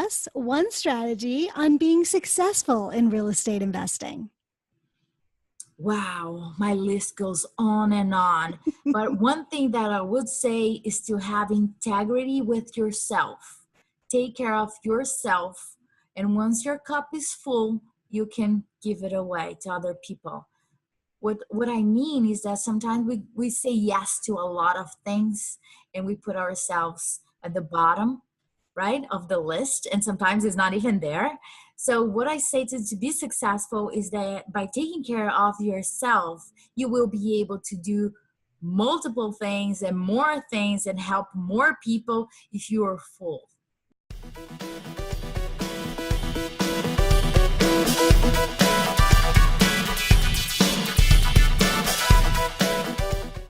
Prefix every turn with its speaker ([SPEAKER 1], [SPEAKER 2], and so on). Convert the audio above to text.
[SPEAKER 1] us one strategy on being successful in real estate investing.
[SPEAKER 2] Wow, my list goes on and on. But one thing that I would say is to have integrity with yourself. Take care of yourself. And once your cup is full, you can give it away to other people. What I mean is that sometimes we say yes to a lot of things and we put ourselves at the bottom, right, of the list. And sometimes it's not even there. So what I say to be successful is that by taking care of yourself, you will be able to do multiple things and more things and help more people if you are full.